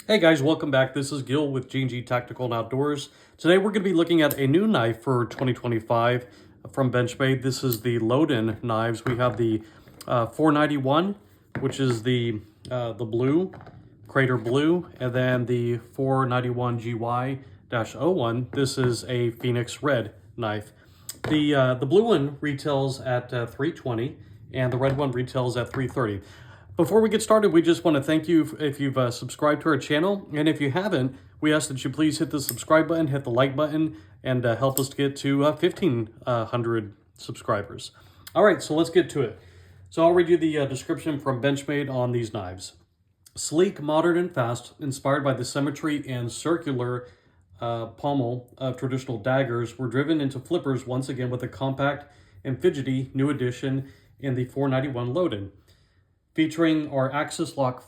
Hey guys, welcome back. This is Gil with G&G Tactical and Outdoors. Today we're going to be looking at a new knife for 2025 from Benchmade. This is the Lowden knives. We have the 491, which is the blue, Crater Blue, and then the 491GY-01. This is a Phoenix Red knife. The blue one retails at $320, and the red one retails at $330. Before we get started, we just want to thank you if you've subscribed to our channel. And if you haven't, we ask that you please hit the subscribe button, hit the like button, and help us to get to 1,500 subscribers. All right, so let's get to it. So I'll read you the description from Benchmade on these knives. Sleek, modern, and fast, inspired by the symmetry and circular pommel of traditional daggers, were driven into flippers once again with a compact and fidgety new addition in the 491 Lowden. Featuring our axis lock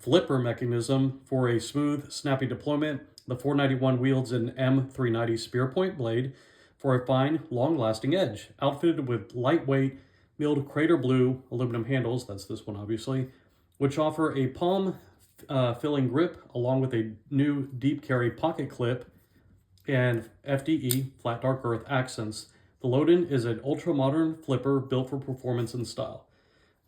flipper mechanism for a smooth, snappy deployment, the 491 wields an M390 spearpoint blade for a fine, long-lasting edge, outfitted with lightweight milled Crater Blue aluminum handles, that's this one obviously, which offer a palm-filling grip along with a new deep carry pocket clip and FDE, flat dark earth accents. The Lowden is an ultra-modern flipper built for performance and style.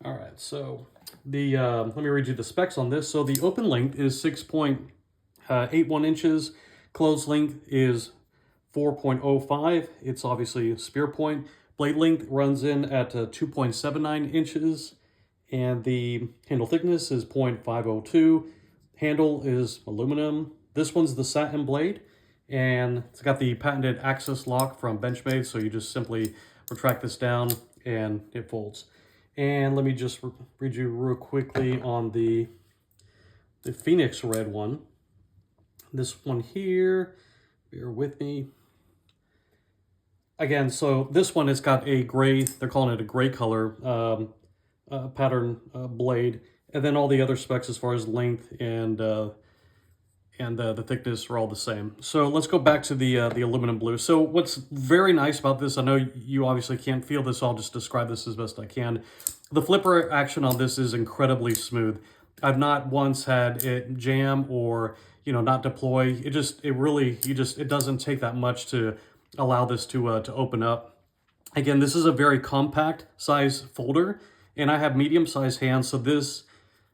All right, so let me read you the specs on this. So the open length is 6.81 inches. Closed length is 4.05. It's obviously spear point. Blade length runs in at 2.79 inches. And the handle thickness is 0.502. Handle is aluminum. This one's the satin blade. And it's got the patented axis lock from Benchmade. So you just simply retract this down and it folds. And let me just read you real quickly on the Phoenix Red one. This one here, bear with me. Again, so this one has got a gray, they're calling it a gray color pattern blade. And then all the other specs as far as length and the thickness are all the same. So let's go back to the aluminum blue. So what's very nice about this, I know you obviously can't feel this, I'll just describe this as best I can. The flipper action on this is incredibly smooth. I've not once had it jam or, not deploy. It doesn't take that much to allow this to open up. Again, this is a very compact size folder, and I have medium sized hands, so this,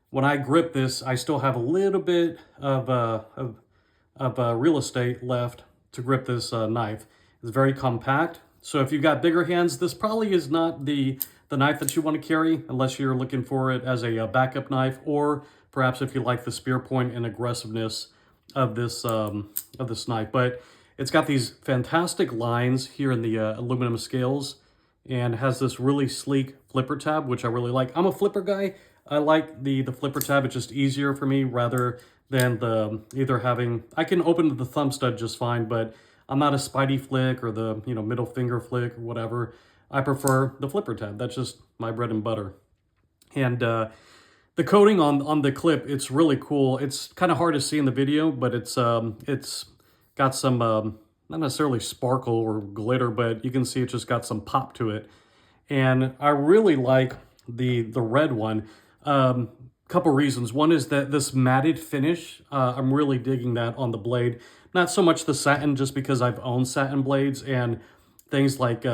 when I grip this, I still have a little bit of real estate left to grip this knife. It's very compact. So if you've got bigger hands, this probably is not the knife that you want to carry unless you're looking for it as a backup knife, or perhaps if you like the spear point and aggressiveness of this knife. But it's got these fantastic lines here in the aluminum scales and has this really sleek flipper tab, which I really like. I'm a flipper guy. I like the flipper tab. It's just easier for me rather than I can open the thumb stud just fine, but I'm not a Spidey flick or the middle finger flick or whatever. I prefer the flipper tab. That's just my bread and butter. And the coating on the clip, it's really cool. It's kind of hard to see in the video, but it's got some not necessarily sparkle or glitter, but you can see it just got some pop to it. And I really like the red one. Couple reasons. One is that this matted finish, I'm really digging that on the blade. Not so much the satin, just because I've owned satin blades, and things like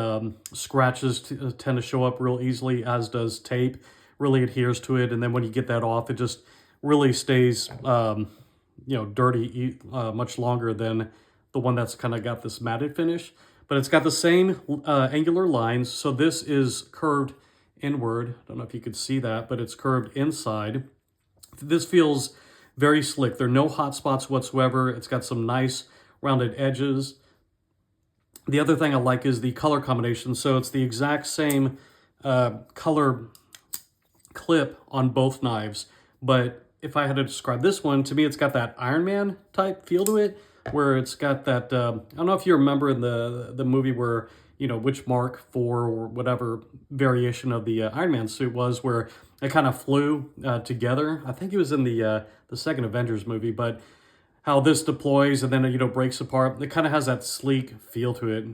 scratches tend to show up real easily, as does tape. Really adheres to it, and then when you get that off, it just really stays dirty much longer than the one that's kind of got this matted finish. But it's got the same angular lines, so this is curved inward. I don't know if you could see that, but it's curved inside. This feels very slick. There are no hot spots whatsoever. It's got some nice rounded edges. The other thing I like is the color combination. So it's the exact same color clip on both knives. But if I had to describe this one, to me it's got that Iron Man type feel to it, where it's got that, I don't know if you remember in the movie where, which Mark IV or whatever variation of the Iron Man suit was, where it kind of flew together. I think it was in the second Avengers movie, but how this deploys and then, breaks apart. It kind of has that sleek feel to it.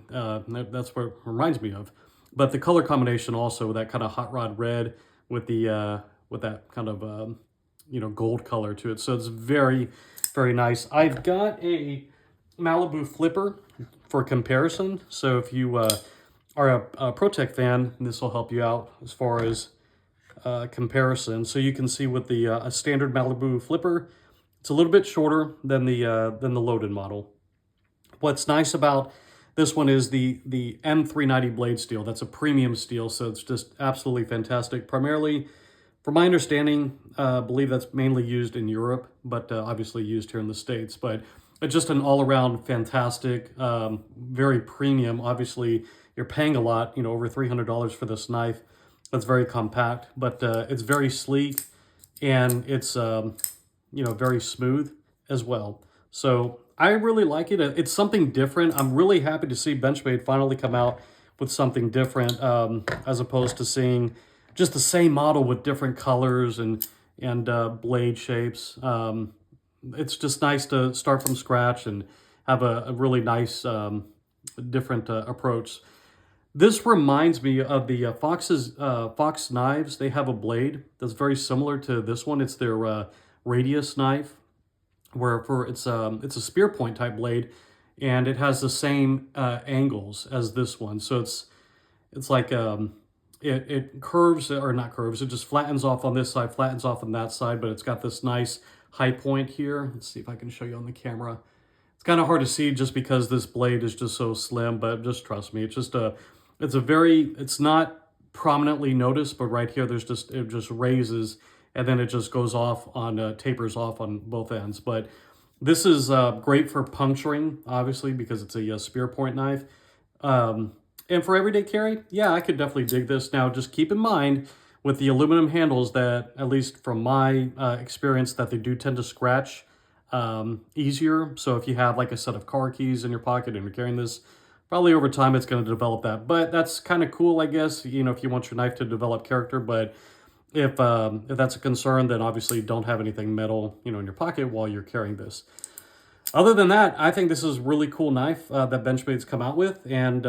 That's what it reminds me of. But the color combination also, that kind of hot rod red with the with that kind of you know, gold color to it. So it's very, very nice. I've got a Malibu flipper for comparison. So if you are a ProTech fan, this will help you out as far as comparison. So you can see with the a standard Malibu flipper, it's a little bit shorter than the Lowden model. What's nice about this one is the M390 blade steel. That's a premium steel, so it's just absolutely fantastic. Primarily, from my understanding, I believe that's mainly used in Europe, but obviously used here in the States. But it's just an all-around fantastic, very premium. Obviously, you're paying a lot, you know, over $300 for this knife. That's very compact, but it's very sleek, and it's, you know, very smooth as well. So I really like it. It's something different. I'm really happy to see Benchmade finally come out with something different, as opposed to seeing just the same model with different colors and blade shapes. It's just nice to start from scratch and have a really nice different approach. This reminds me of the Fox knives. They have a blade that's very similar to this one. It's their radius knife, where it's a spear point type blade, and it has the same angles as this one. So it's like it curves, or not curves, it just flattens off on this side, flattens off on that side, but it's got this nice high point here. Let's see if I can show you on the camera. It's kind of hard to see just because this blade is just so slim, but just trust me, it's not prominently noticed, but right here it just raises, and then it just goes off on, tapers off on both ends. But this is great for puncturing, obviously, because it's a spear point knife. And for everyday carry, yeah, I could definitely dig this. Now, just keep in mind with the aluminum handles that, at least from my experience, that they do tend to scratch easier. So if you have like a set of car keys in your pocket and you're carrying this, probably over time it's going to develop that. But that's kind of cool, I guess, you know, if you want your knife to develop character. But if that's a concern, then obviously don't have anything metal, you know, in your pocket while you're carrying this. Other than that, I think this is a really cool knife that Benchmade's come out with. And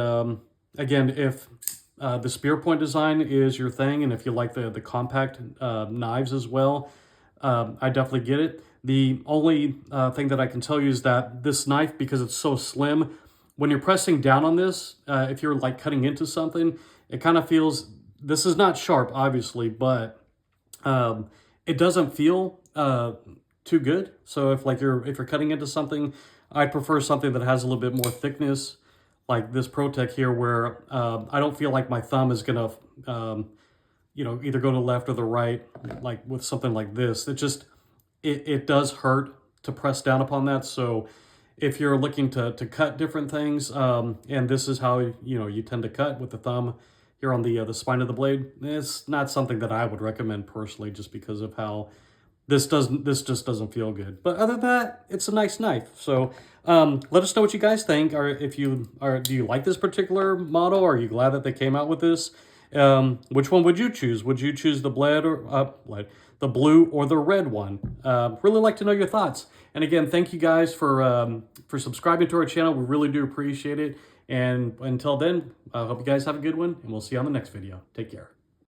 again, if the spear point design is your thing, and if you like the compact knives as well, I definitely get it. The only thing that I can tell you is that this knife, because it's so slim, when you're pressing down on this, if you're like cutting into something, it kind of feels, this is not sharp, obviously, but it doesn't feel too good. So if you're cutting into something, I prefer something that has a little bit more thickness, like this ProTech here, where I don't feel like my thumb is gonna, you know, either go to the left or the right, like with something like this. It does hurt to press down upon that. So if you're looking to cut different things, and this is how, you know, you tend to cut with the thumb here on the spine of the blade, it's not something that I would recommend personally, just because of how this just doesn't feel good. But other than that, it's a nice knife. So let us know what you guys think, or do you like this particular model? Are you glad that they came out with this? Which one would you choose? Would you choose the the blue or the red one? Really like to know your thoughts. And again, thank you guys for subscribing to our channel. We really do appreciate it. And until then, I hope you guys have a good one, and we'll see you on the next video. Take care.